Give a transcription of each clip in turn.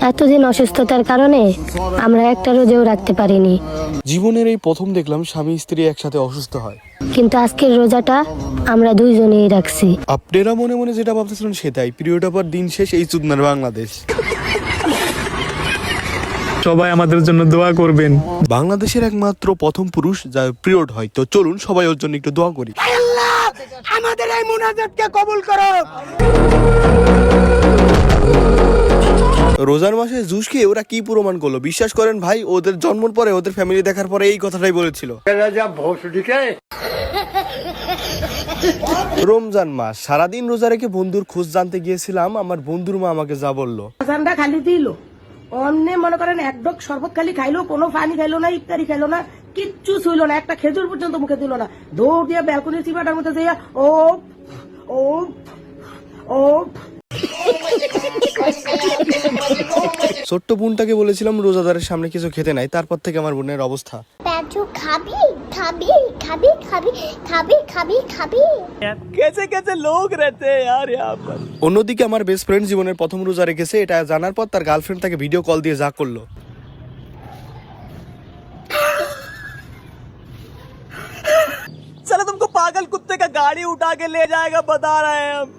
এতদিন অসুস্থতার কারণে আমরা একটা রোজাও রাখতে পারিনি। জীবনের এই প্রথম দেখলাম স্বামী স্ত্রী একসাথে অসুস্থ হয়। কিন্তু আজকের রোজাটা আমরা দুইজনেই রাখছি। আপনারা মনে মনে যেটা ভাবতেছিলেন সেটাই, পিরিয়ড পর দিন শেষ এই চুদনার বাংলাদেশ। সবাই আমাদের জন্য দোয়া করবেন। বাংলাদেশের একমাত্র প্রথম পুরুষ যার পিরিয়ড হয়, তো চলুন সবাই ওর জন্য একটু দোয়া করি। আল্লাহ আমাদের এই মুনাজাতকে কবুল করো। রোজার মাসে জুস খেয়ে ওরা কি প্রমাণ করলো বিশ্বাস করেন ভাই, ওদের জন্মের পরে ওদের ফ্যামিলি দেখার পরে এই কথাটাই বলেছিল। রমজান মাস সারাদিন রোজা রেখে বন্ধুর খোঁজ জানতে গিয়েছিলাম। আমার বন্ধুর মা আমাকে যা বললো, খালি দিল অন্য মনে করেন এক ডক শরবত খালি খাইলো, কোনো পানি খাইলো না, ইফতারি খাইলো না, কিচ্ছু ছুইলো না, একটা খেজুর পর্যন্ত মুখে দিল না। দৌড় দিয়ে ব্যালকনির চিপাটার মধ্যে যাইয়া ও ও ও ছোট্ট বোনটাকে বলেছিলাম রোজাদারের সামনে কিছু খেতে নাই, তারপর থেকে আমার বোনের অবস্থা। খাবি খাবি খাবি খাবি খাবি খাবি খাবি कैसे कैसे लोग रहते हैं यार यहाँ पर। অন্যদিকে আমার বেস্ট ফ্রেন্ড জীবনের প্রথম রোজা রেখেছে, এটা জানার পর তার গার্লফ্রেন্ড তাকে ভিডিও কল দিয়ে যা করলো। चलो तुमको पागल कुत्ते का गाड़ी उठा के ले जाएगा बता रहे हैं हम।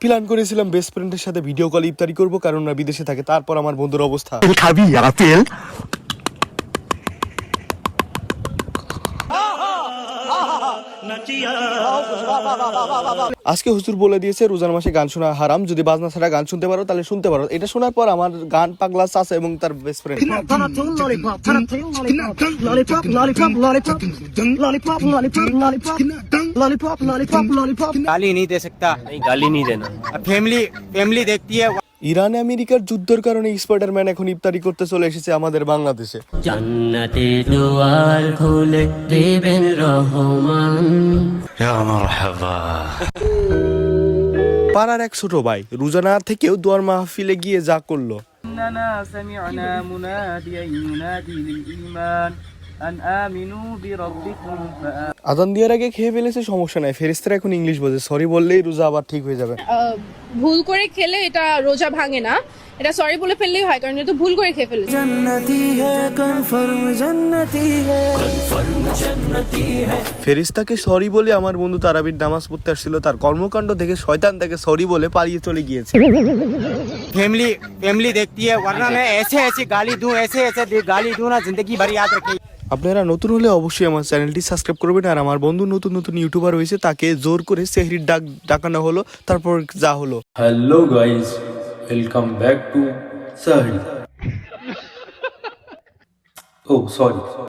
প্ল্যান করেছিলাম বেস্ট ফ্রেন্ডের সাথে ভিডিও কল ইফতারি করব, কারণ ওরা বিদেশে থাকে। তারপর আমার বন্ধুর অবস্থা, খাবি আপেল। আজকে হুজুর বলে দিয়েছে রোজার মাসে গান শোনা হারাম, যদি বাজনা ছাড়া গান শুনতে পারো তাহলে শুনতে পারো। এটা শোনার পর আমার গান পাগলা চাচা এবং তার বেস্ট ফ্রেন্ড गाली नहीं दे सकता, नहीं गाली नहीं देना। फैमिली देखती है। ইরান আমেরিকার যুদ্ধের কারণে স্পাইডারম্যান এখন ইফতারি করতে চলে এসেছে আমাদের বাংলাদেশে। জান্নাতে দুয়ার খুলে দেবেন রহমান। ইয়া মারহাবা। পাড়ার এক ছোট ভাই রোজানা থেকেও দোয়ার মাহফিলে গিয়ে যা করলো। আজান দেওয়ার আগে খেয়ে ফেলেছে, সমস্যা নাই, ফেরেশতারা এখন ইংলিশ বোঝে, সরি বললেই রোজা আবার ঠিক হয়ে যাবে। ভুল করে খেলে এটা রোজা ভাঙে না, এটা সরি বলে ফেললেই হয়, কারণ এটা ভুল করে খেয়ে ফেলেছে। ফেরেশতাকে সরি বলে আমার বন্ধু তারাবির নামাজ পড়তে আসছিল, তার কর্মকাণ্ড দেখে শয়তান তাকে সরি বলে পালিয়ে চলে গিয়েছে। फैमिली देखती है, वरना मैं ऐसे गाली दूं, ऐसे गाली दूं ना, जिंदगी भर याद रखें। আপনারা নতুন হলে অবশ্যই আমার চ্যানেলটি সাবস্ক্রাইব করবেন। আর আমার বন্ধু নতুন নতুন ইউটিউবার হয়েছে, তাকে জোর করে সেহরির ডাকানো হলো, তারপর যা হলো। Hello guys, welcome back to Sahri. ও সরি।